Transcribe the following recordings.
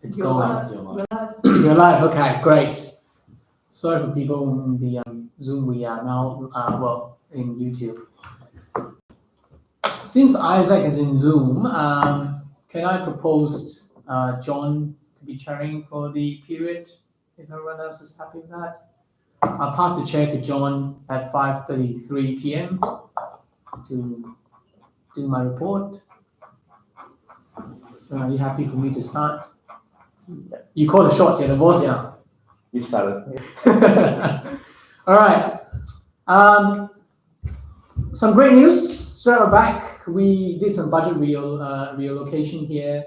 It's You're going. live. You're We're live. live. You're live. Okay, great. Sorry for people in the Zoom. We are now in YouTube. Since Isaac is in Zoom, can I propose John to be chairing for the period? If everyone else is happy with that, I'll pass the chair to John at 5:33 p.m. to do my report. Are you happy for me to start? You call the shots, you're the boss now. You started. All right. Some great news. Straight out back, we did some budget reallocation here.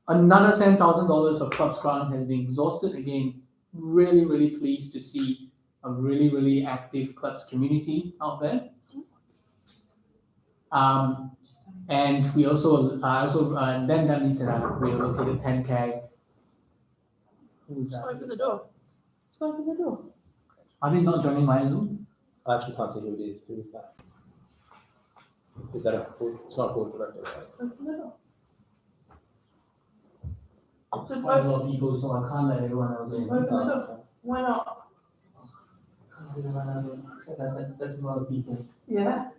Another $10,000 of clubs grant has been exhausted. Again, really pleased to see a really active clubs community out there. And we also then that means that I reallocated 10K. Who's that? Open the door. Just open the door. Are they not joining my Zoom? I actually can't see who it is. Who is that? Is that it's not a board director, right? Just open the door. Just Quite a open, lot of people, so I can't let everyone else just in. open the door. Why not? That's a lot of people. Yeah.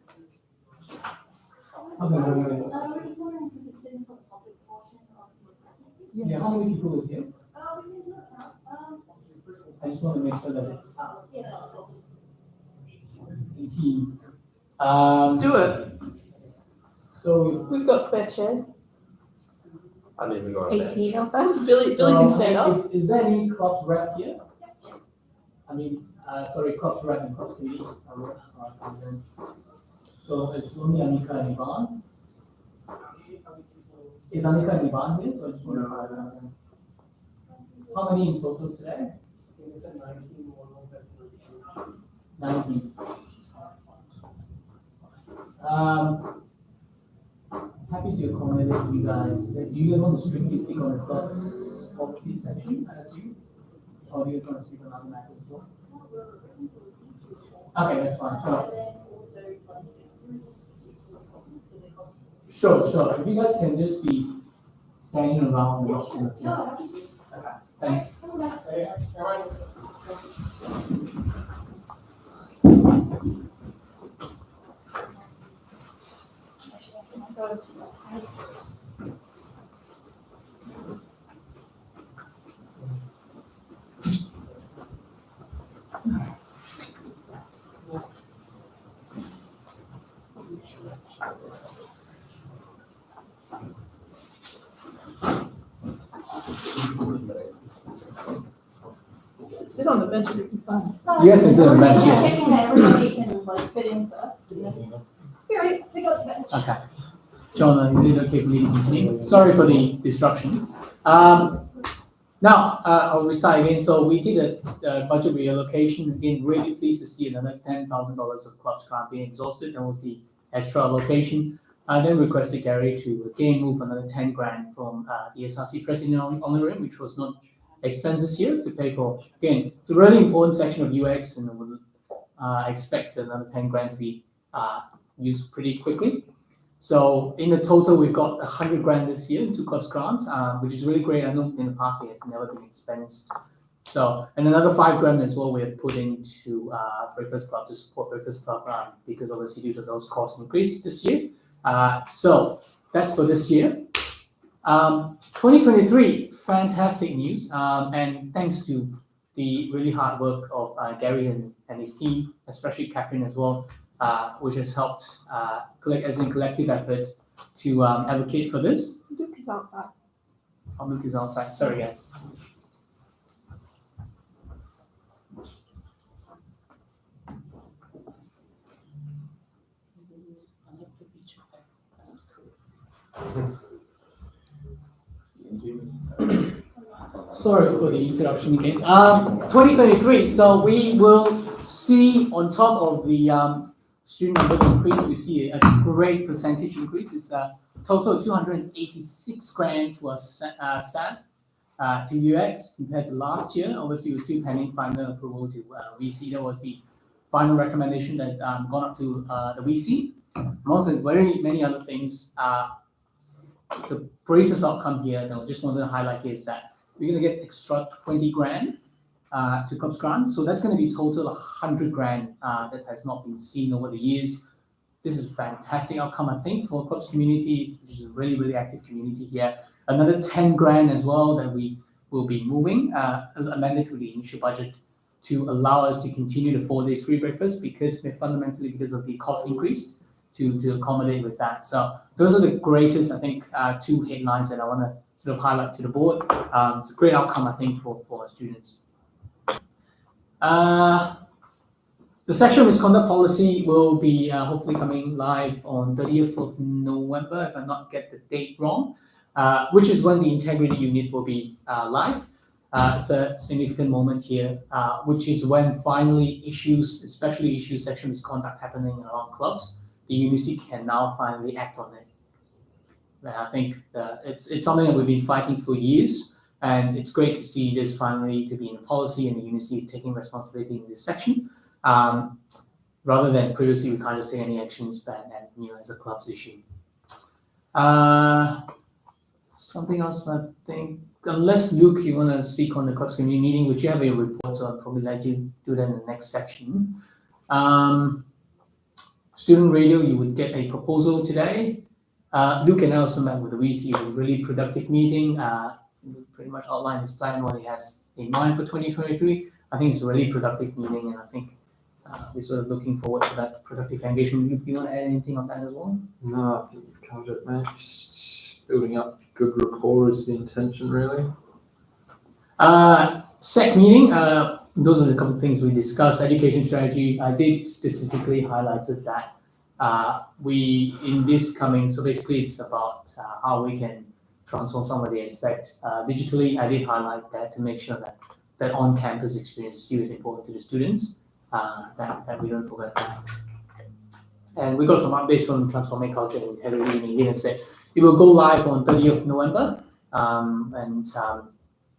Okay, wait. I was wondering if we could sit in for the public portion of the Yeah, how many people is here? we can look up. I just want to make sure that it's Yeah, 18. Do it. So We've got spare chairs. I didn't even go on there. 18 of them. Billy can stand up. Is there any clubs rep here? I mean, clubs rep and clubs committee. So it's only Anika and Ivan. Is Anika and Ivan here? So I just want to find out. How many in total today? 19. Happy to accommodate you guys. Do you guys want to strictly speak on the club's policy section, I assume? Or do you guys want to speak on other matters as well? Okay, that's fine. So, sure. If you guys can just be standing around and watching the game. Okay, thanks. Sit on the bench. It'll be fun. Yes, it's a bench, yes. Checking that everybody can like fit in first. Here, right, pick up the bench. Okay. John, is it okay for me to continue? Sorry for the disruption. Now, I'll restart again. So we did a budget reallocation. Again, really pleased to see another $10,000 of clubs grant being exhausted. That was the extra allocation. I then requested Gary to again move another 10 grand from the SRC president honorarium, which was not expenses here, to pay for. Again, it's a really important section of YouX, and I would expect another 10 grand to be used pretty quickly. So in the total, we've got 100 grand this year in two clubs grants, which is really great. I know in the past it has never been expensed. So, and another 5 grand as well we have put into Breakfast Club to support Breakfast Club because obviously due to those cost increase this year. So that's for this year. 2023, fantastic news, and thanks to the really hard work of Gary and his team, especially Catherine as well, which has helped as a collective effort to advocate for this. Luke is outside. Luke is outside. Sorry, guys. Sorry for the interruption again. 2023. So we will see on top of the student numbers increase, we see a great percentage increase. It's a total of 286 grand to SAT to UX compared to last year. Obviously, we're still pending final approval to VC. That was the final recommendation that gone up to the VC. Amongst very many other things, the greatest outcome here that I just wanted to highlight here is that we're going to get extra 20 grand to COPS grants. So that's going to be total 100 grand that has not been seen over the years. This is a fantastic outcome, I think, for COPS community, which is a really, really active community here. Another 10 grand as well that we will be moving, amended to the initial budget to allow us to continue the 4 days free breakfast fundamentally because of the cost increase to accommodate with that. So those are the greatest, I think, 2 headlines that I want to sort of highlight to the board. It's a great outcome, I think, for our students. The sexual misconduct policy will be hopefully coming live on 30th of November, if I not get the date wrong, which is when the integrity unit will be live. It's a significant moment here, which is when finally issues, especially issues sexual misconduct happening around clubs, the university can now finally act on it. I think it's something that we've been fighting for years, and it's great to see this finally to be in a policy and the university is taking responsibility in this section. Rather than previously we can't just take any actions as a club's issue. Something else I think, unless Luke, you want to speak on the club's community meeting, which you have a report, so I'll probably let you do that in the next section. Student radio, you would get a proposal today. Luke and I also met with the VC, a really productive meeting. Pretty much outlined his plan, what he has in mind for 2023. I think it's a really productive meeting, and I think we're sort of looking forward to that productive engagement. Do you want to add anything on that as well? No, I think you've covered it, mate. Just building up good rapport is the intention, really. SEC meeting, those are the couple of things we discussed. Education strategy, I did specifically highlighted that we, in this coming, so basically it's about how we can transform some of the aspects digitally. I did highlight that to make sure that on-campus experience still is important to the students, that we don't forget that. And we got some updates from Transforming Culture and Integrity in Indian State. It will go live on 30th of November, and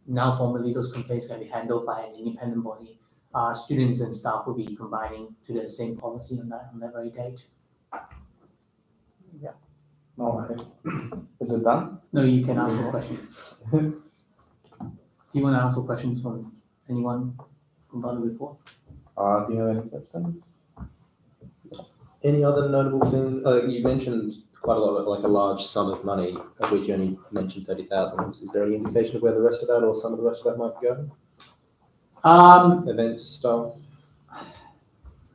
now formally those complaints can be handled by an independent body. Students and staff will be combining to the same policy on that very date. No, is it done? No, you can ask for questions. Do you want to ask for questions from anyone about the report? Do you have any questions? Any other notable thing? You mentioned quite a lot of, like a large sum of money, of which you only mentioned 30,000. Is there any indication of where the rest of that or some of the rest of that might go? Events, stuff,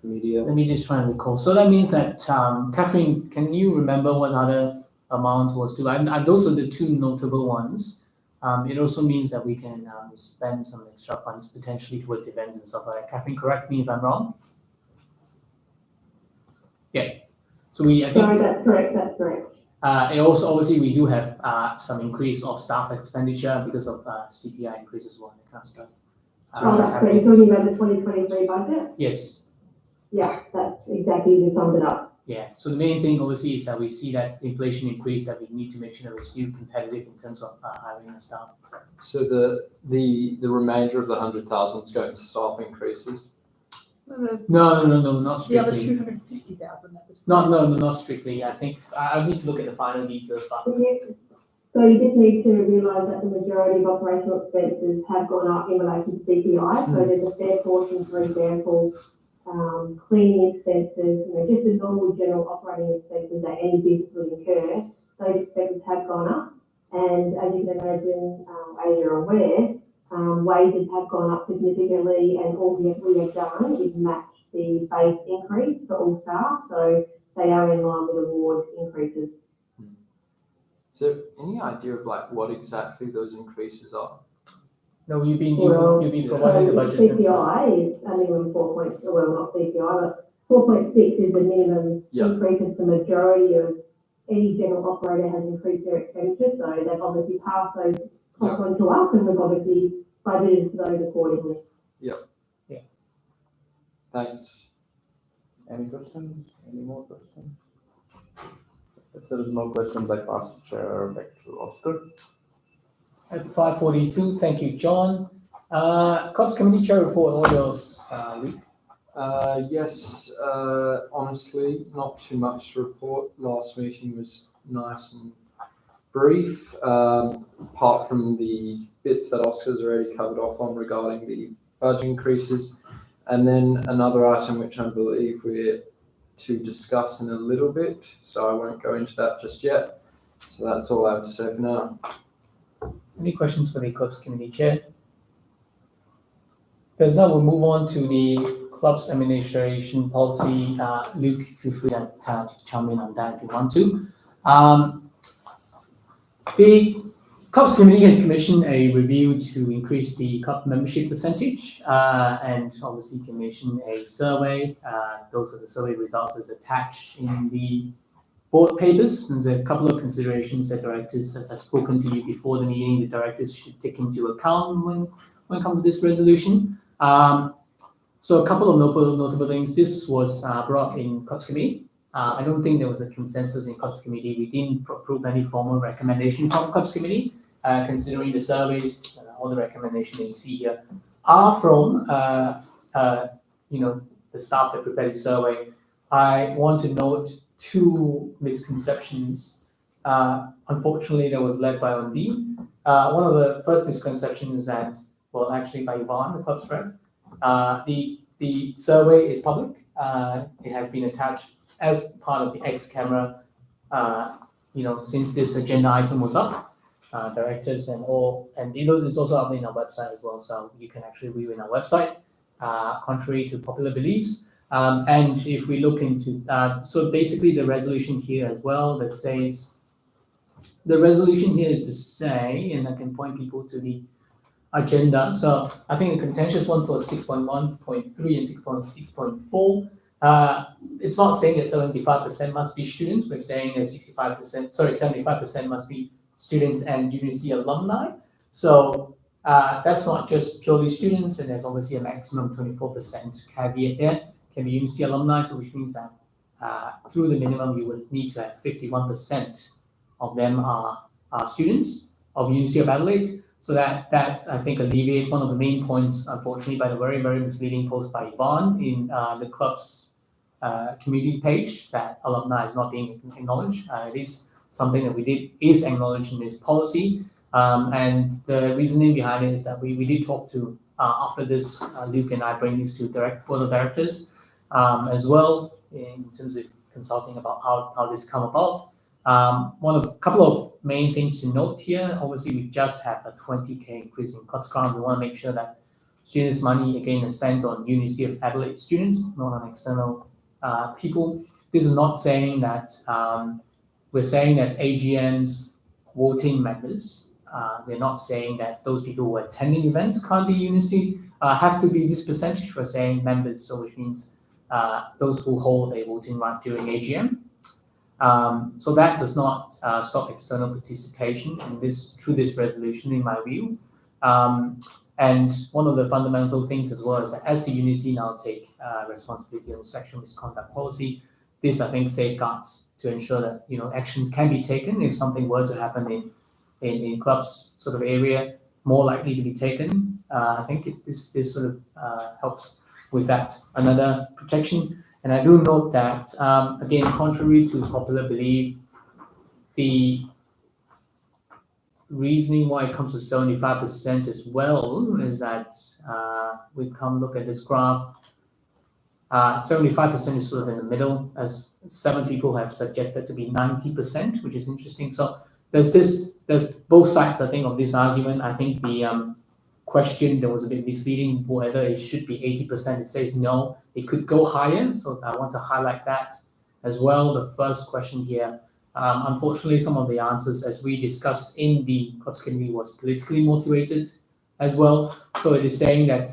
media? Let me just try and recall. So that means that, Catherine, can you remember what other amount was due? And those are the 2 notable ones. It also means that we can spend some extra funds potentially towards events and stuff like that. Catherine, correct me if I'm wrong. Yeah. So I think. Sorry, that's correct. And also, obviously, we do have some increase of staff expenditure because of CPI increase as well, that kind of stuff. That's great. You're talking about the 2023 budget? Yes. Yeah, that's exactly, you summed it up. Yeah. So the main thing, obviously, is that we see that inflation increase, that we need to make sure that we're still competitive in terms of hiring our staff. So the remainder of the 100,000 is going to staff increases. No, not The other strictly. 250,000 at this point. No, not strictly. I think I need to look at the final details, but So you just need to realise that the majority of operational expenses have gone up in relation to CPI. So there's a fair portion, for example, cleaning expenses, just the normal general operating expenses that any business would incur. Those expenses have gone up, and as you can imagine, as you're aware, wages have gone up significantly, and all we have done is match the base increase for all staff, so they are in line with award increases. So any idea of like what exactly those increases are? no, you've been Well, providing the budget. and stuff. CPI is a minimum 4 well, not CPI, but 4.6 is the minimum increase, as the majority of any general operator has increased their expenditure, so they've obviously passed those costs on to us, and we've obviously budgeted for those accordingly. Thanks. Any questions? Any more questions? If there is no questions, I pass the chair back to Oscar. At 5:42, thank you, John. COPS Committee Chair report, all yours, Luke. Yes, honestly, not too much to report. Last meeting was nice and brief, apart from the bits that Oscar's already covered off on regarding the budget increases. And then another item which I believe we're to discuss in a little bit, so I won't go into that just yet. So that's all I have to say for now. Any questions for the clubs committee chair? There's now we'll move on to the clubs administration policy. Luke, feel free to chime in on that if you want to. The clubs committee has commissioned a review to increase the club membership percentage, and obviously commissioned a survey. Those are the survey results as attached in the board papers. There's a couple of considerations that directors, as I've spoken to you before the meeting, the directors should take into account when it comes to this resolution. So a couple of notable things. This was brought in clubs committee. I don't think there was a consensus in clubs committee. We didn't approve any formal recommendation from clubs committee. Considering the surveys, all the recommendations that you see here are from the staff that prepared the survey. I want to note two misconceptions. Unfortunately, that was led by Ondi. One of the first misconceptions is that, well, actually by Yvonne, the club's rep, the survey is public. It has been attached as part of the X camera. Since this agenda item was up, directors and it's also up in our website as well, so you can actually view in our website. Contrary to popular beliefs. And if we look into, so basically the resolution here as well that says, the resolution here is to say, and I can point people to the agenda. So I think the contentious one for 6.1.3 and 6.6.4, it's not saying that 75% must be students. We're saying that 75% must be students and university alumni. So that's not just purely students, and there's obviously a maximum 24% caveat there. Can be university alumni, so which means that through the minimum you would need to have 51% of them are students of University of Adelaide. So that I think alleviate one of the main points, unfortunately, by the very, very misleading post by Yvonne in the club's community page that alumni is not being acknowledged. It is something that is acknowledged in this policy. And the reasoning behind it is that we did talk to, after this, Luke and I bring this to board of directors as well, in terms of consulting about how this come about. A couple of main things to note here, obviously we just have a 20k increase in clubs grant. We want to make sure that students' money again is spent on University of Adelaide students, not on external people. This is not saying that we're saying that AGM's voting members, we're not saying that those people who are attending events can't be university, have to be this percentage. We're saying members, so which means those who hold a voting right during AGM. So that does not stop external participation through this resolution, in my view. And one of the fundamental things as well is that as the university now take responsibility on sexual misconduct policy, this I think safeguards to ensure that actions can be taken if something were to happen in clubs sort of area, more likely to be taken. I think this sort of helps with that. Another protection. And I do note that, again, contrary to popular belief, the reasoning why it comes to 75% as well is that we come look at this graph. 75% is sort of in the middle, as 7 people have suggested to be 90%, which is interesting. So there's both sides, I think, of this argument. I think the question that was a bit misleading whether it should be 80%. It says no, it could go higher. So I want to highlight that as well. The first question here, unfortunately, some of the answers as we discussed in the clubs committee was politically motivated as well. So it is saying that,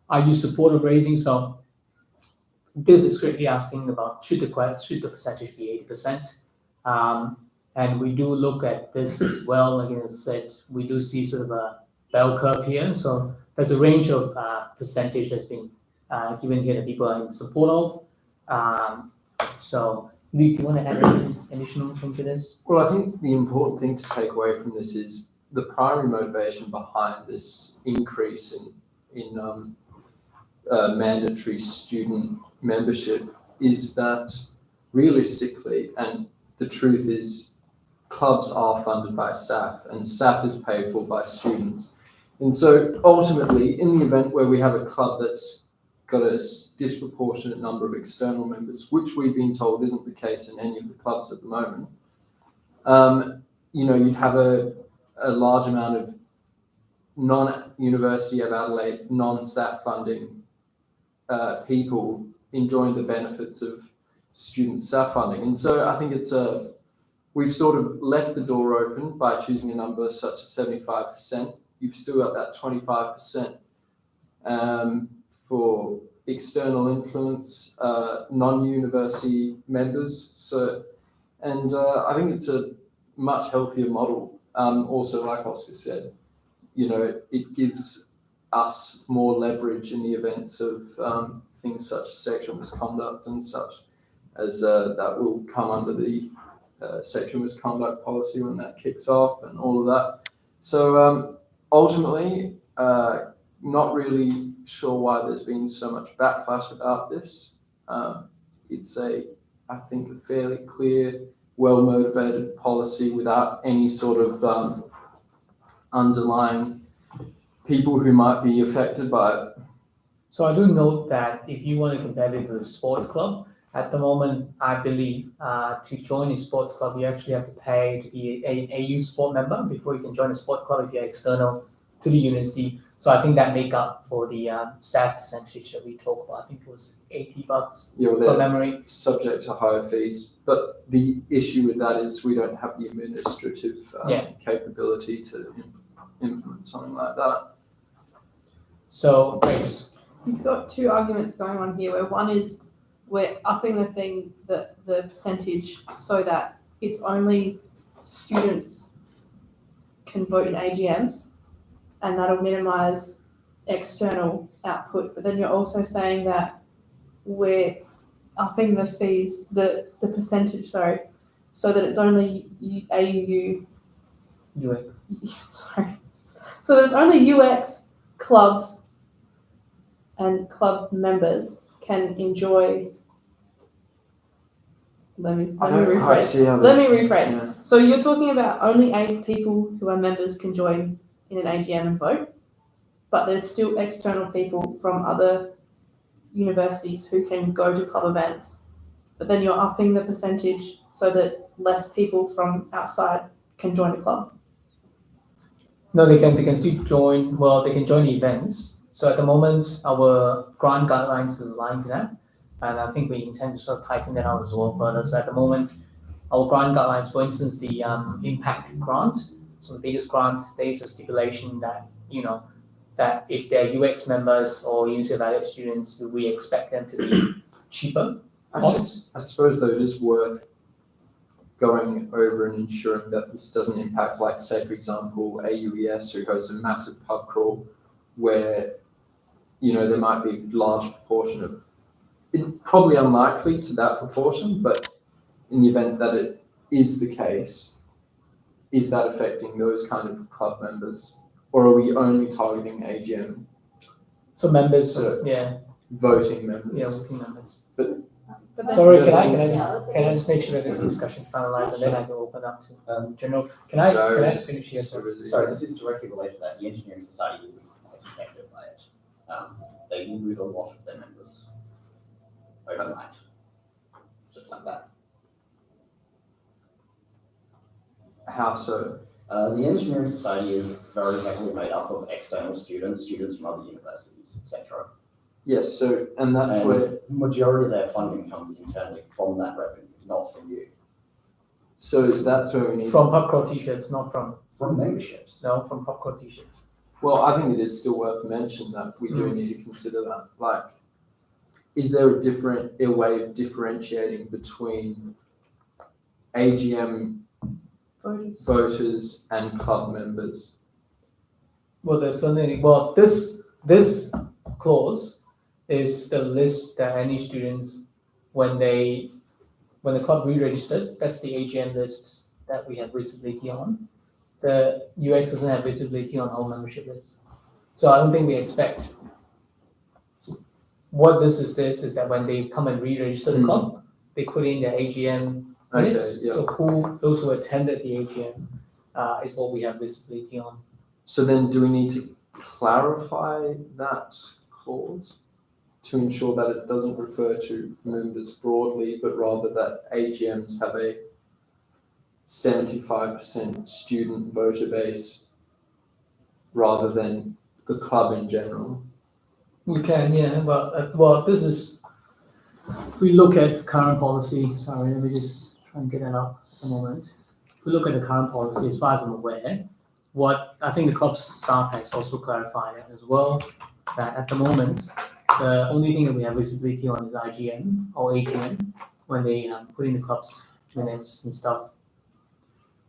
are you supportive of raising? So this is strictly asking about should the percentage be 80%? And we do look at this as well. Again, as I said, we do see sort of a bell curve here. So there's a range of percentage that's been given here that people are in support of. So Luke, do you want to add any additional thing to this? Well, I think the important thing to take away from this is the primary motivation behind this increase in mandatory student membership is that realistically, and the truth is clubs are funded by SAF, and SAF is paid for by students. And so ultimately, in the event where we have a club that's got a disproportionate number of external members, which we've been told isn't the case in any of the clubs at the moment, you'd have a large amount of non-University of Adelaide, non-SAF funding people enjoying the benefits of student SAF funding. And so I think we've sort of left the door open by choosing a number such as 75%. You've still got that 25% for external influence, non-university members. I think it's a much healthier model. Also, like Oscar said, it gives us more leverage in the events of things such as sexual misconduct and such, as that will come under the sexual misconduct policy when that kicks off and all of that. So ultimately, not really sure why there's been so much backlash about this. It's I think, a fairly clear, well-motivated policy without any sort of underlying people who might be affected by it. So I do note that if you want to compare it with a sports club, at the moment, I believe to join a sports club, you actually have to pay to be an AU sport member before you can join a sport club if you're external to the university. So I think that make up for the SAT percentage that we talked about. I think it was $80 from memory. Subject to higher fees. But the issue with that is we don't have the administrative capability to implement something like that. So, Grace. You've got two arguments going on here, where one is we're upping the percentage so that it's only students can vote in AGMs, and that'll minimise external output. But then you're also saying that we're upping the fees, the percentage, so that it's only AUU. UX. Sorry. So that it's only UX clubs and club members can enjoy. Let me rephrase. Yeah. So you're talking about only 8 people who are members can join in an AGM and vote, but there's still external people from other universities who can go to club events. But then you're upping the percentage so that less people from outside can join a club. No, they can still join. Well, they can join the events. So at the moment, our grant guidelines is aligned to that, and I think we intend to sort of tighten that out as well further. So at the moment, our grant guidelines, for instance, the impact grant, so the biggest grants, there is a stipulation that that if they're UX members or University of Adelaide students, we expect them to be cheaper costs. I suppose though, it is worth going over and ensuring that this doesn't impact, like, say, for example, AUES, who hosts a massive pub crawl, where there might be a large proportion of it, probably unlikely to that proportion, but in the event that it is the case, is that affecting those kind of club members, or are we only targeting AGM? So members, voting members. Yeah, voting members. But then, Sorry, can I just make sure that this discussion finalized, and then I can open up to general. Can I just finish here? Sorry, this is directly related to that. The Engineering Society will be affected by it. They will lose a lot of their members overnight, just like that. How so? The Engineering Society is very heavily made up of external students from other universities, etc. Yes, and that's and where the majority of their funding comes internally from that revenue, not from you. So that's where we need From popcorn t-shirts, not from memberships. No, from popcorn t-shirts. Well, I think it is still worth mentioning that we do need to consider that. Like, is there a way of differentiating between AGM voters and club members? Well, there's certainly this clause is the list that any students when the club re-registered, that's the AGM lists that we have visibility on. The UX doesn't have visibility on whole membership lists. So I don't think we expect. What this is that when they come and re-register the club, they put in their AGM minutes. yeah. So those who attended the AGM is what we have visibility on. So then do we need to clarify that clause to ensure that it doesn't refer to members broadly, but rather that AGMs have a 75% student voter base rather than the club in general? We can, yeah, but well, this is, if we look at current policy, sorry, let me just try and get that up a moment. If we look at the current policy, as far as I'm aware, what I think the club staff has also clarified it as well, that at the moment, the only thing that we have visibility on is IGM or AGM when they put in the club's minutes and stuff.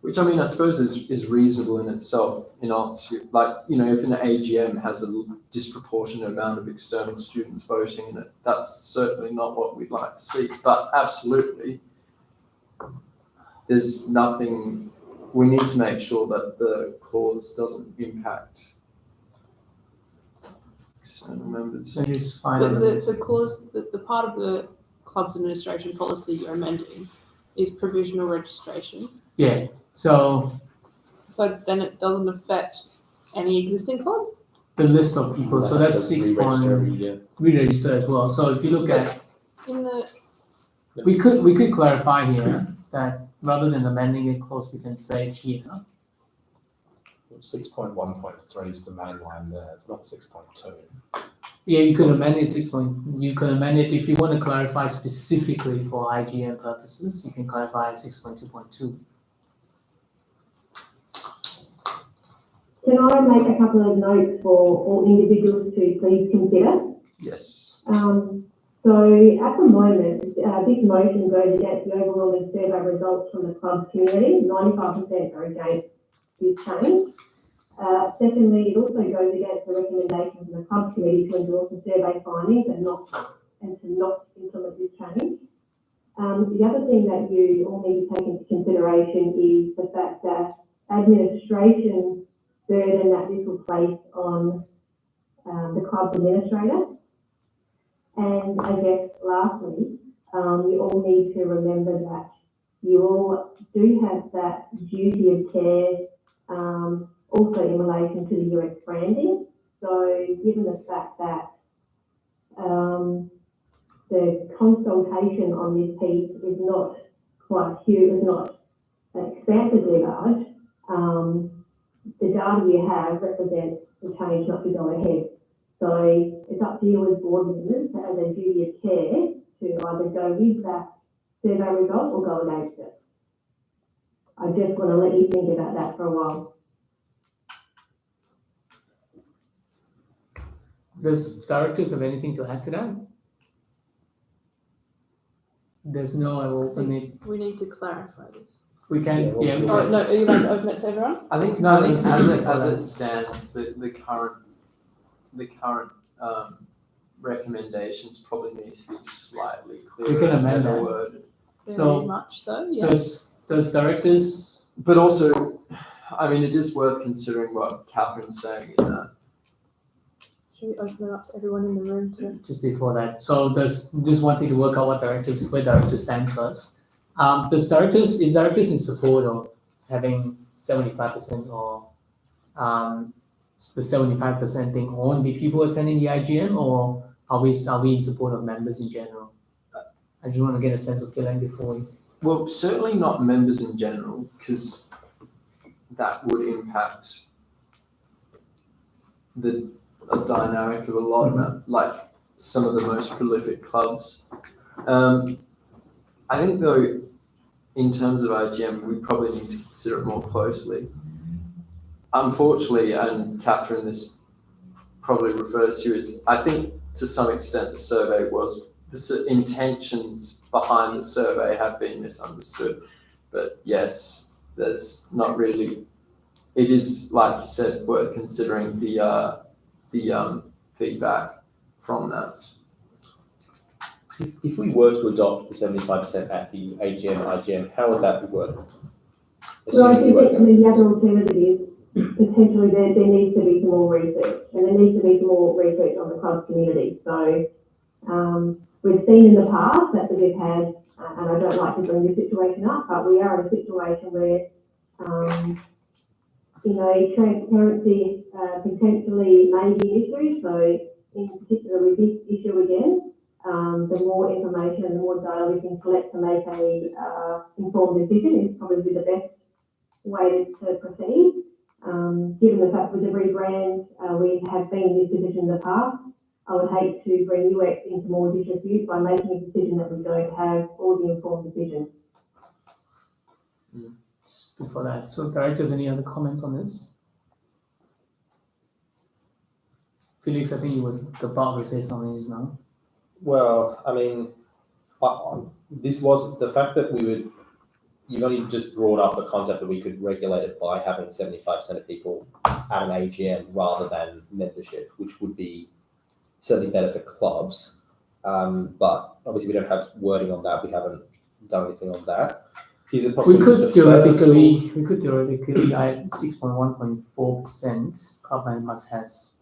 Which, I mean, I suppose is reasonable in itself in answer to, like, you know, if an AGM has a disproportionate amount of external students voting in it, that's certainly not what we'd like to see. But absolutely, there's nothing, we need to make sure that the clause doesn't impact external members. So just find But out. the clause, the part of the club's administration policy you're amending is provisional registration. Yeah, so So then it doesn't affect any existing club? the list of people, so that's 6 Re-register every point, year. re-register as well. So if you look at, In the, we could clarify here that rather than amending it close, we can say here. 6.1.3 is the main line there, it's not 6.2. Yeah, you could amend it you could amend it if you want to clarify specifically for IGM purposes, you can clarify at 6.2.2. Can I make a couple of notes for all individuals to please consider? Yes. So at the moment, this motion goes against the overwhelming survey results from the club's community. 95% are against this change. Secondly, it also goes against the recommendation from the club committee to endorse the survey findings and to not implement this change. The other thing that you all need to take into consideration is the fact that administration burden that this will place on the club's administrator. And I guess lastly, you all need to remember that you all do have that duty of care also in relation to the YouX branding. So given the fact that the consultation on this piece is not quite huge, is not expansively large, the data you have represents the change not to go ahead. So it's up to you as board members to have a duty of care to either go with that survey result or go against it. I just want to let you think about that for a while. Does directors have anything to add to that? There's no, I will open it, we need to clarify this. we can, Yeah, yeah, we well, Oh, can. no, are you going to open it to everyone? I think, No, I think it's as different it, for as that. it stands, the current recommendations probably need to be slightly clearer. We can amend better that. worded. So- Very much so, yeah. Does directors, But also, I mean, it is worth considering what Catherine's saying in that. Should we open it up to everyone in the room too? just before that, so just wanting to work out what directors, where directors stands first. Is directors in support of having 75% or the 75% thing on the people attending the IGM, or are we in support of members in general? I just want to get a sense of feeling before we. Well, certainly not members in general, because that would impact the dynamic of a lot of like some of the most prolific clubs. I think though, in terms of IGM, we probably need to consider it more closely. Unfortunately, and Catherine, this probably refers to, is I think to some extent the survey was, the intentions behind the survey have been misunderstood. But yes, there's not really, it is, like you said, worth considering the feedback from that. If we were to adopt the 75% at the AGM and IGM, how would that be worded? Well, I Assuming you think were the other alternative is potentially there needs to be some more research, and there needs to be some more research on the club community. So We've seen in the past that we've had, and I don't like to bring this situation up, but we are in a situation where, transparency potentially may be an issue. So in particular with this issue again, the more information and the more data we can collect to make a informed decision is probably the best way to proceed. Given the fact with the rebrand, we have been in this position in the past, I would hate to bring YouX into more disrepute by making a decision that we don't have all the informed decisions. Just before that, so directors, any other comments on this? Felix, I think you was about to say something just now. Well, I mean, this was the fact that you've only just brought up the concept that we could regulate it by having 75% of people at an AGM rather than membership, which would be certainly better for clubs. But obviously we don't have wording on that. We haven't done anything on that. Is it possible We could to defer theoretically, at 6.1.4%, club members has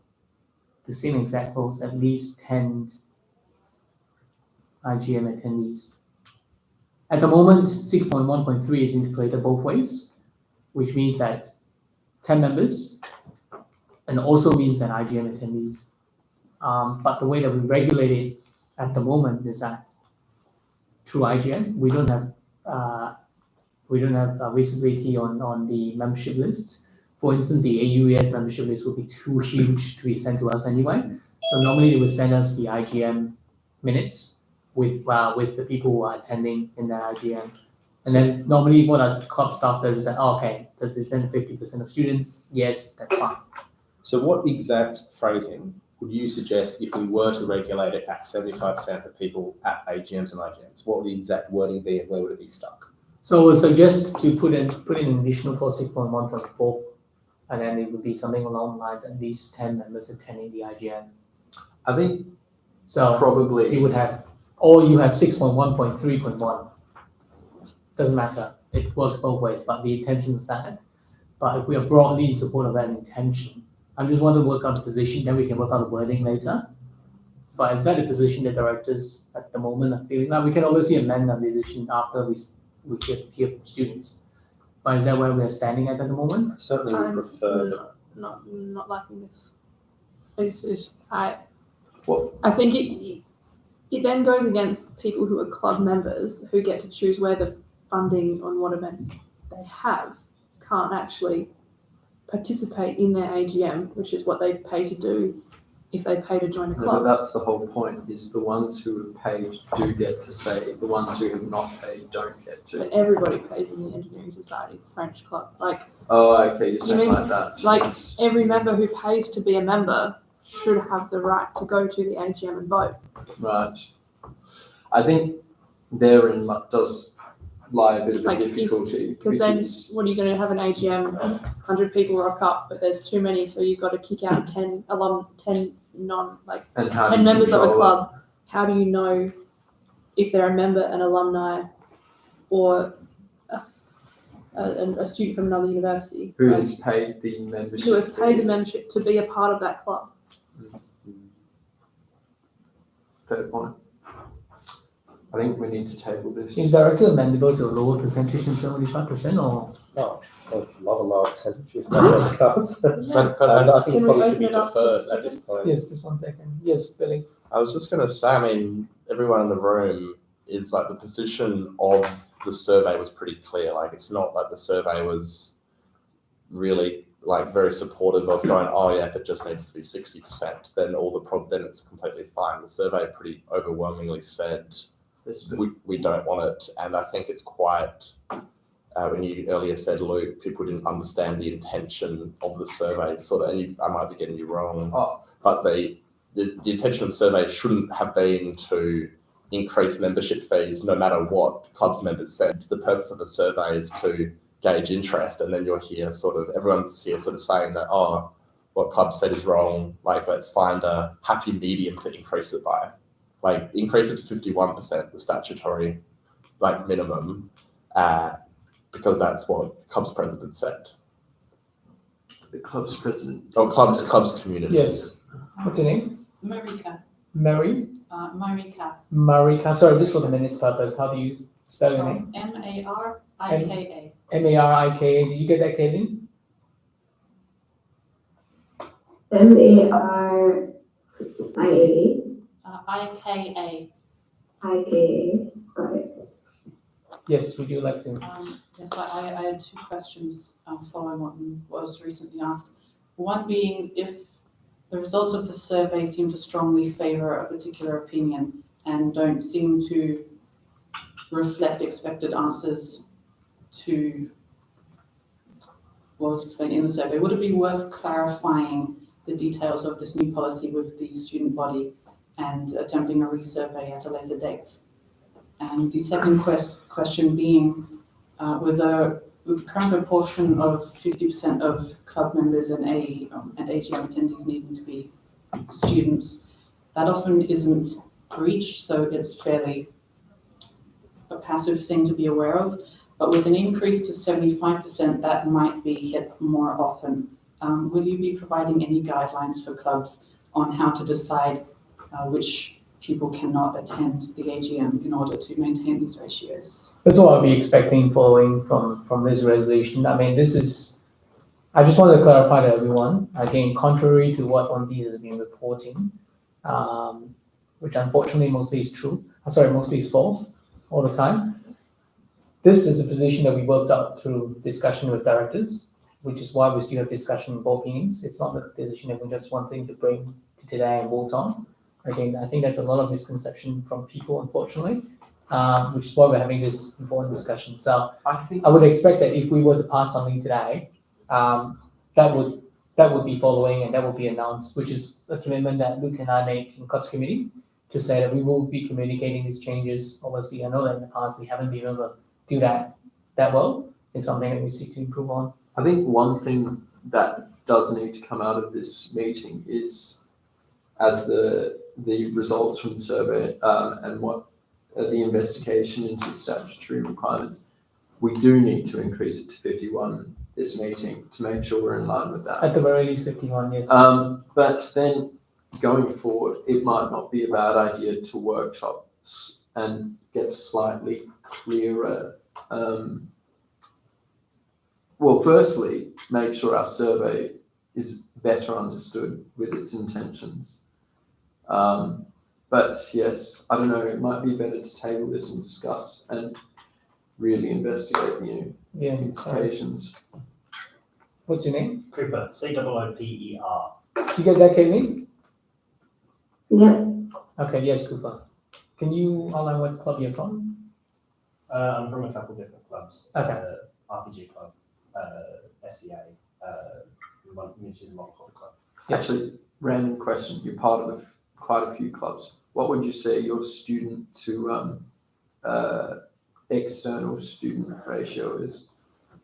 the same exact votes, at least 10 IGM attendees. At the moment, 6.1.3 is interpolated both ways, which means that 10 members, and also means that IGM attendees. But the way that we regulate it at the moment is that through IGM, we don't have visibility on the membership lists. For instance, the AUES membership list would be too huge to be sent to us anyway. So normally they would send us the IGM minutes with the people who are attending in that IGM. And then normally what our club staff does is that, does they send 50% of students? Yes, that's fine. So what exact phrasing would you suggest if we were to regulate it at 75% of people at AGMs and IGMs? What would the exact wording be and where would it be stuck? So we'll suggest to put in an additional clause 6.1.4, and then it would be something along the lines at least 10 members attending the IGM. I think So probably you would have, or you have 6.1.3.1. Doesn't matter. It works both ways, but the intention is that. But if we are broadly in support of that intention, I just want to work out the position, then we can work out the wording later. But is that the position the directors at the moment are feeling? Now we can obviously amend our decision after we hear from students. But is that where we are standing at the moment? I certainly would prefer Not liking this. I What? think it then goes against people who are club members who get to choose where the funding on what events they have can't actually participate in their AGM, which is what they pay to do if they pay to join a No, but club. that's the whole point, is the ones who have paid do get to say, the ones who have not paid don't get to. But everybody pays in the Engineering Society, the French club. Like Oh, okay, you're saying mean, like that. like- yes. every member who pays to be a member should have the right to go to the AGM and vote. Right. I think therein does lie a bit of a Like, if- difficulty. Because then, what are you going to have an AGM? 100 people rock up, but there's too many, so you've got to kick out 10 and how do 10 you members of a control club. How do you know if they're a member, an alumni, or a student from another university? it? Who has paid the membership? Who has paid the fee? membership to be a part of that club? Fair point. I think we need to table this. Is director amendable to a lower percentage than 75% or? I'd love a lower percentage if that's on the cards. Yeah. But And I think it Can we probably should open be it up to deferred at this students? point. Yes, just 1 second. Yes, Billy. I was just going to say, I mean, everyone in the room is like the position of the survey was pretty clear. Like, it's not like the survey was really like very supportive of going, oh yeah, if it just needs to be 60%, then then it's completely fine. The survey pretty overwhelmingly said we don't want it, and I think it's quite. When you earlier said, Luke, people didn't understand the intention of the survey, sort of, and I might be getting you wrong, but the intention of the survey shouldn't have been to increase membership fees no matter what clubs members said. The purpose of the survey is to gauge interest, and then everyone's here sort of saying that, oh, what club said is wrong, like let's find a happy medium to increase it by. Like increase it to 51%, the statutory like minimum, because that's what club's president said. The club's president. Or club's community. Yes. What's your name? Marika. Mary? Marika. Marika, sorry, just for the minutes purpose, how do you spell your name? Marika. Marika. Did you get that, Caitlin? MARIA. IKA. IKA. Got it. Yes, would you like to? Yes, I had two questions following what was recently asked. One being if the results of the survey seem to strongly favour a particular opinion and don't seem to reflect expected answers to what was explained in the survey, would it be worth clarifying the details of this new policy with the student body and attempting a resurvey at a later date? And the second question being, with the current proportion of 50% of club members and AGM attendees needing to be students, that often isn't breached, so it's fairly a passive thing to be aware of. But with an increase to 75%, that might be hit more often. Will you be providing any guidelines for clubs on how to decide which people cannot attend the AGM in order to maintain these ratios? That's what I'll be expecting following from this resolution. I mean, I just wanted to clarify to everyone, again, contrary to what Onti has been reporting, which unfortunately mostly is false all the time. This is a position that we worked out through discussion with directors, which is why we still have discussion in both meetings. It's not a decision that we just one thing to bring to today and vote on. Again, I think that's a lot of misconception from people, unfortunately, which is why we're having this important discussion. So I would expect that if we were to pass something today, that would be following and that will be announced, which is a commitment that Luke and I made in COPS committee to say that we will be communicating these changes. Obviously, I know that in the past we haven't been able to do that well. It's something that we seek to improve on. I think one thing that does need to come out of this meeting is, as the results from the survey and what the investigation into statutory requirements, we do need to increase it to 51 this meeting to make sure we're in line with that. At the very least 51, yes. But then going forward, it might not be a bad idea to workshops and get slightly clearer. Well, firstly, make sure our survey is better understood with its intentions. But yes, I don't know, it might be better to table this and discuss and really investigate the implications. What's your name? Cooper, COOPER. Did you get that, Caitlin? Yeah. Okay, yes, Cooper. Can you outline what club you're from? I'm from a couple of different clubs. Okay. RPG Club, SCA, which is a model hockey club. Actually, random question. You're part of quite a few clubs. What would you say your student to external student ratio is?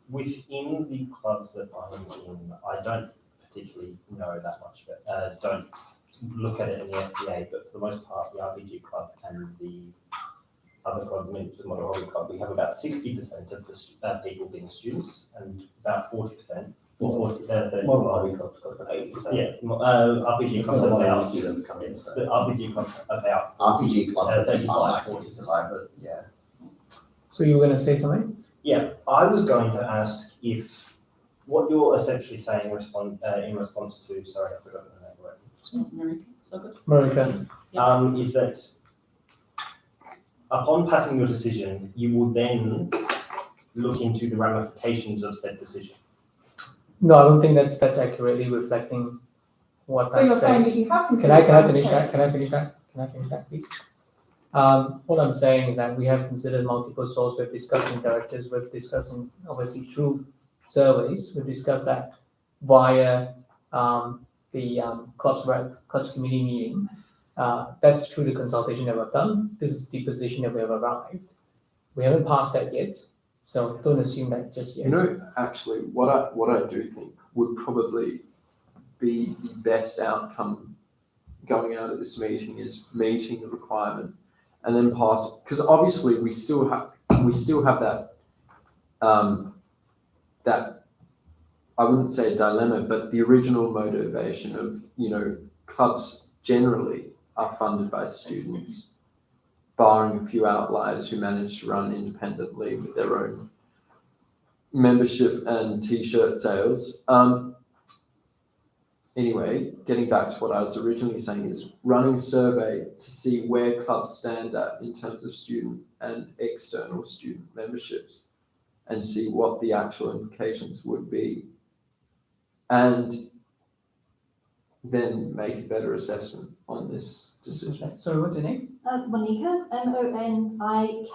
Within the clubs that I'm in, I don't particularly know that much of it. Don't look at it in the SCA, but for the most part, the RPG Club and the other club, the Model Hockey Club, we have about 60% of the people being students and about 40%. Model Hockey Club's got an 80%. Yeah, RPG Club's about students come in, so. The RPG Club's about RPG Club, 35, 40%, but yeah. So you were going to say something? Yeah, I was going to ask if what you're essentially saying in response to, sorry, I forgot the name. Marika, so good. Marika. Is that upon passing your decision, you will then look into the ramifications of said decision. No, I don't think that's accurately reflecting what So I'm you're saying saying. that you have Can I finish that? Can I finish that, please? What I'm saying is that we have considered multiple sources. We're discussing directors. We're discussing obviously through surveys. We've discussed that via the clubs committee meeting. That's through the consultation that we've done. This is the position that we have arrived. We haven't passed that yet, so don't assume that just yet. You know, actually, what I do think would probably be the best outcome going out of this meeting is meeting the requirement and then pass it, because obviously we still have that that I wouldn't say a dilemma, but the original motivation of clubs generally are funded by students, barring a few outliers who manage to run independently with their own membership and t-shirt sales. Anyway, getting back to what I was originally saying is running a survey to see where clubs stand at in terms of student and external student memberships and see what the actual implications would be, and then make a better assessment on this decision. Sorry, what's your name? Monika, Monika,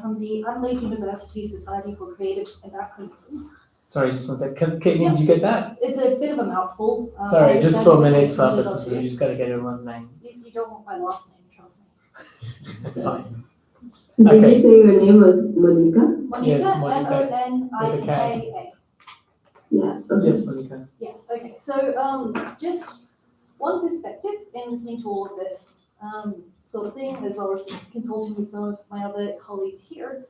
from the Adelaide University Society for Creative Anachronism. Sorry, just one sec. Did you get that? It's a bit of a mouthful. Sorry, just for minutes for purposes, we just gotta get everyone's name. You don't want my last name, trust me. That's fine. Did Okay. you say your name was Monica? Monika, Yes, Monika. Monika. Yeah, okay. Yes, Monica. Yes, okay, so just one perspective in listening to all of this sort of thing, as well as consulting with some of my other colleagues here.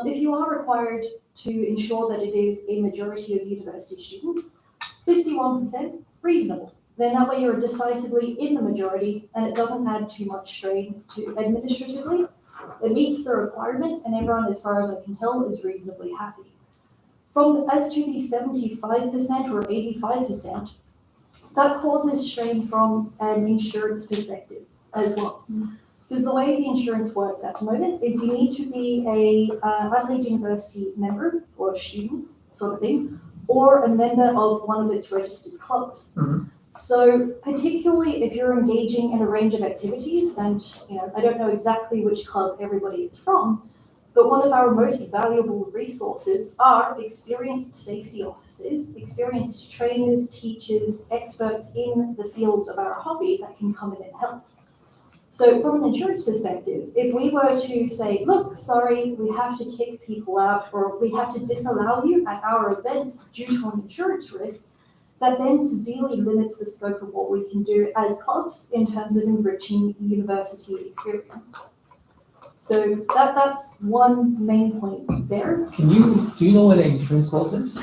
If you are required to ensure that it is a majority of university students, 51%, reasonable. Then that way you're decisively in the majority and it doesn't add too much strain to administratively. It meets the requirement and everyone, as far as I can tell, is reasonably happy. As to the 75% or 85%, that causes strain from an insurance perspective as well. Because the way the insurance works at the moment is you need to be a Adelaide University member or a student sort of thing, or a member of one of its registered clubs. Mhm. So particularly if you're engaging in a range of activities, and I don't know exactly which club everybody is from, but one of our most valuable resources are experienced safety officers, experienced trainers, teachers, experts in the fields of our hobby that can come in and help. So from an insurance perspective, if we were to say, look, sorry, we have to kick people out or we have to disallow you at our events due to an insurance risk, that then severely limits the scope of what we can do as clubs in terms of enriching the university experience. So that's one main point there. Do you know what the insurance clause is?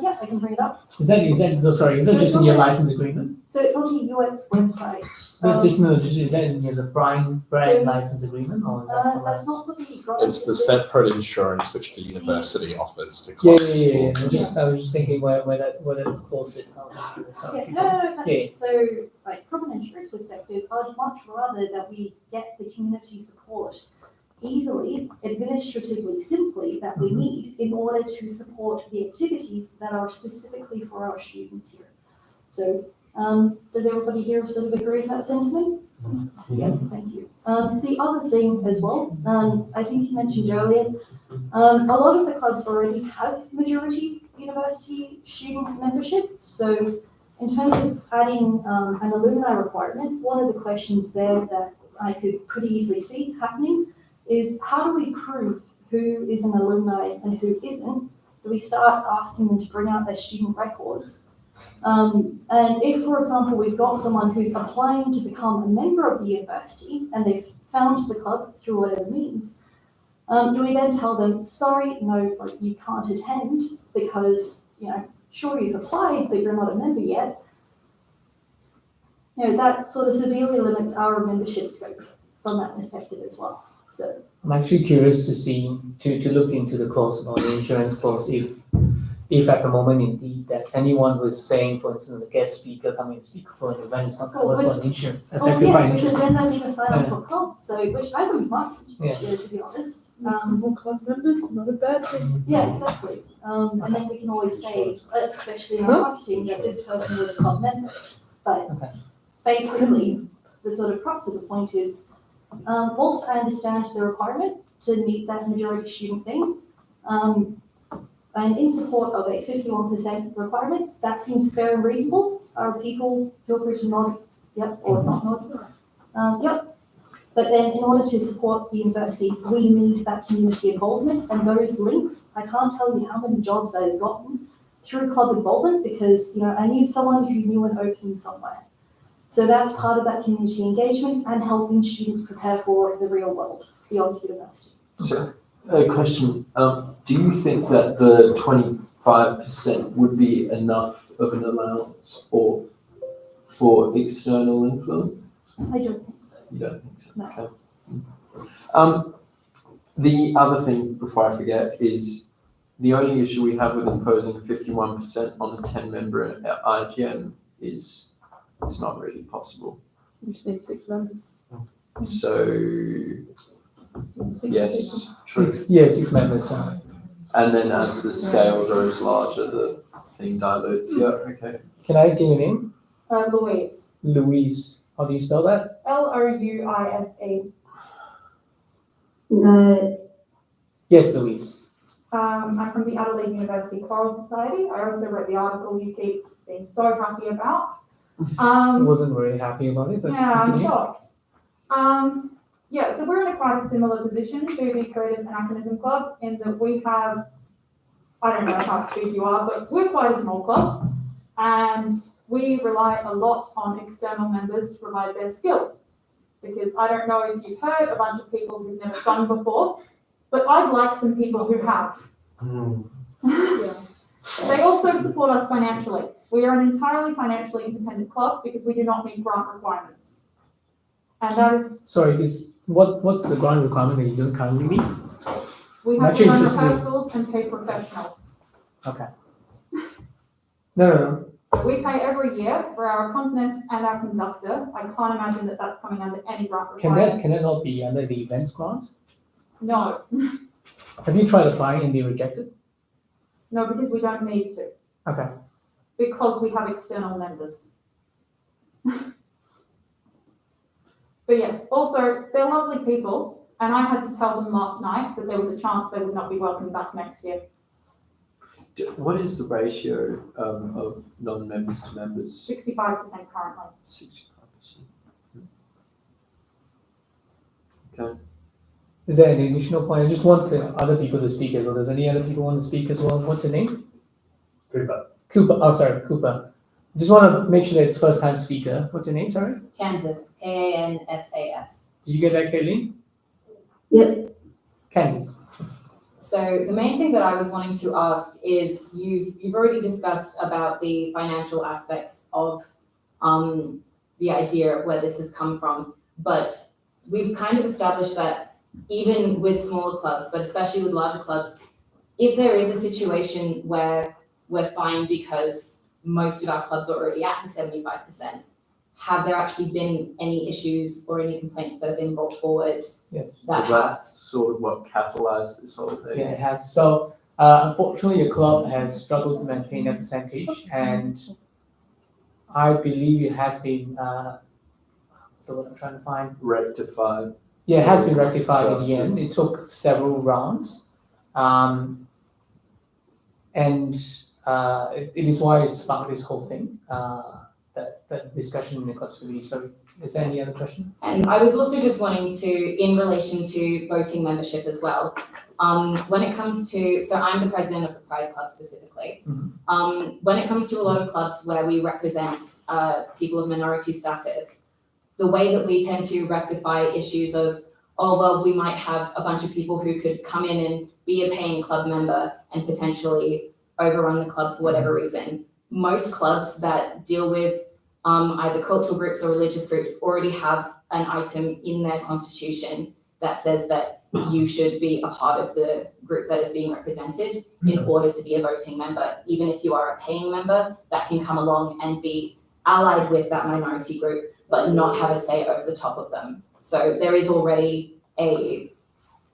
Yeah, I can bring it up. Is that just in your license agreement? So it's on the YouX website. Is that in the brand license agreement or is that something That's else? not what the grant It's the is. separate insurance which the university offers to Yeah, clubs. yeah. for- I was just thinking where that clause sits. I was just curious. So Yeah, keep no, going. that's, Yeah. so from an insurance perspective, I'd much rather that we get the community support easily, administratively simply that we need in order to support the activities that are specifically for our students here. So does everybody here sort of agree with that sentiment? Yeah, thank you. The other thing as well, I think you mentioned earlier, a lot of the clubs already have majority university student membership. So in terms of adding an alumni requirement, one of the questions there that I could pretty easily see happening is how do we prove who is an alumni and who isn't? Do we start asking them to bring out their student records? And if, for example, we've got someone who's applying to become a member of the university and they've found the club through whatever means, do we then tell them, sorry, no, you can't attend because, sure you've applied, but you're not a member yet? That sort of severely limits our membership scope from that perspective as well. So I'm actually curious to see, to look into the clause or the insurance clause if at the moment indeed that anyone who is saying, for instance, a guest speaker coming to speak for an event is not covered for an insurance. That's actually quite because interesting. then they'll need to sign up for a club, so which I wouldn't mind, Yeah. to be honest. More club members, not a bad thing. Yeah, exactly. And then we can always say, especially in our marketing, that this person was a club member. But Okay. basically, the sort of crux of the point is, whilst I understand the requirement to meet that majority student thing, I'm in support of a 51% requirement. That seems fair and reasonable. Our people feel free to nod, yep, or not nod. Yep. But then in order to support the university, we need that community involvement and those links. I can't tell you how many jobs I've gotten through club involvement because, I knew someone who knew an opening somewhere. So that's part of that community engagement and helping students prepare for the real world beyond university. So, a question, do you think that the 25% would be enough of an allowance for external influence? I don't think so. You don't think so? No. Okay. The other thing, before I forget, is the only issue we have with imposing 51% on a 10-member IGM is it's not really possible. You just need 6 members. So, Six yes, true. 6 members. And then as the scale grows larger, the thing dilutes. Yeah, okay. Can I get your name? Louise, Louise. How do you spell that? Louise. Yes, Louise. I'm from the Adelaide University Choral Society. I also wrote the article you keep being so happy about. I wasn't really happy about it, but Yeah, I'm continue. shocked. Yeah, so we're in quite a similar position to the Creative Anachronism Club in that we have, I don't know how big you are, but we're quite a small club, and we rely a lot on external members to provide their skill. Because I don't know if you've heard a bunch of people who've never sung before, but I'd like some people who have. They also support us financially. We are an entirely financially independent club because we do not meet grant requirements. And that Sorry, what's the grant requirement that you don't currently meet? we I'm have to actually run interested in- rehearsals and pay professionals. Okay. No. So we pay every year for our accompanist and our conductor. I can't imagine that that's coming under any grant Can requirement. that not be under the events grant? No, Have you tried applying and be rejected? no, because we don't need to, Okay. because we have external members. But yes, also, they're lovely people, and I had to tell them last night that there was a chance they would not be welcome back next year. What is the ratio of non-members to members? 65% currently. 65%. Okay. Is there an additional point? I just want other people to speak as well. Does any other people want to speak as well? What's your name? Cooper. Cooper. Oh, sorry, Cooper. Just want to make sure that it's first time speaker. What's your name? Sorry. Kansas, Kansas. Did you get that, Kayleen? Yep. Kansas. So the main thing that I was wanting to ask is you've already discussed about the financial aspects of the idea of where this has come from, but we've kind of established that even with smaller clubs, but especially with larger clubs, if there is a situation where we're fine because most of our clubs are already at the 75%, have there actually been any issues or any complaints that have been brought forward Yes. that have? That's sort of what catalyzed this whole thing. Yeah, it has. So, unfortunately, your club has struggled to maintain a percentage, and I believe it has been. So what I'm trying to find. Rectified. Yeah, it has been rectified in the Adjusted. end. It took several rounds, and it is why it sparked this whole thing. That discussion in the club committee. So, is there any other question? And I was also just wanting to, in relation to voting membership as well, when it comes to, so I'm the president of the Pride Club specifically. When it comes to a lot of clubs where we represent people of minority status, the way that we tend to rectify issues of, oh, well, we might have a bunch of people who could come in and be a paying club member and potentially overrun the club for whatever reason. Most clubs that deal with either cultural groups or religious groups already have an item in their constitution that says that you should be a part of the group that is being represented in order to be a voting member. Even if you are a paying member, that can come along and be allied with that minority group, but not have a say over the top of them. So there is already a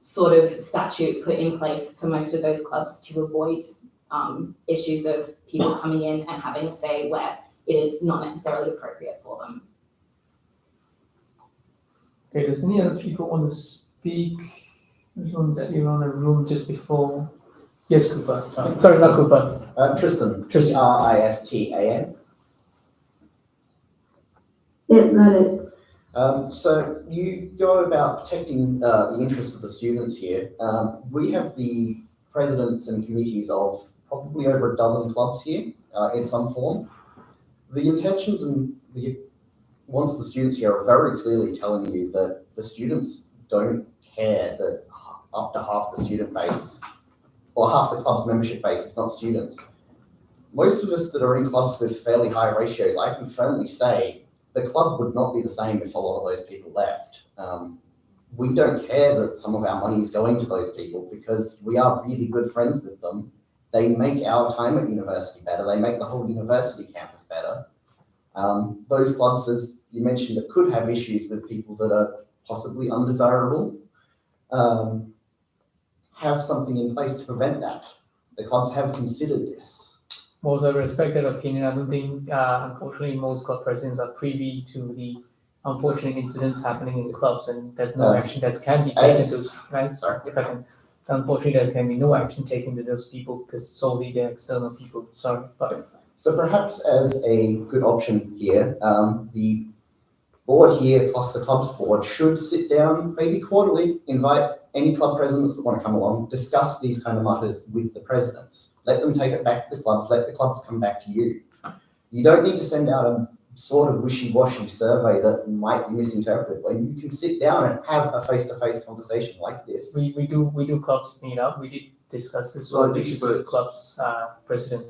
sort of statute put in place for most of those clubs to avoid issues of people coming in and having a say where it is not necessarily appropriate for them. Okay, does any other people want to speak? I just want to see around the room just before. Yes, Cooper. Sorry, not Cooper. Tristan. Tristan. Tristan. Yep, noted. So you go about protecting the interests of the students here. We have the presidents and committees of probably over a dozen clubs here in some form. The intentions and the wants of the students here are very clearly telling you that the students don't care that up to half the student base or half the club's membership base is not students. Most of us that are in clubs with fairly high ratios, I can firmly say the club would not be the same if a lot of those people left. We don't care that some of our money is going to those people because we are really good friends with them. They make our time at university better. They make the whole university campus better. Those clubs, as you mentioned, that could have issues with people that are possibly undesirable, have something in place to prevent that. The clubs have considered this. Most I respect that opinion. I don't think, unfortunately, most club presidents are privy to the unfortunate incidents happening in clubs, and there's no action that can be taken to those, right? Sorry. If I can, unfortunately, there can be no action taken to those people because solely they're external people. Sorry, but So perhaps as a good option here, the board here plus the club's board should sit down maybe quarterly, invite any club presidents that want to come along, discuss these kind of matters with the presidents. Let them take it back to the clubs, let the clubs come back to you. You don't need to send out a sort of wishy-washy survey that might be misinterpreted. When you can sit down and have a face-to-face conversation like this. we do clubs meet up. We did discuss this So I issues suppose- with clubs president.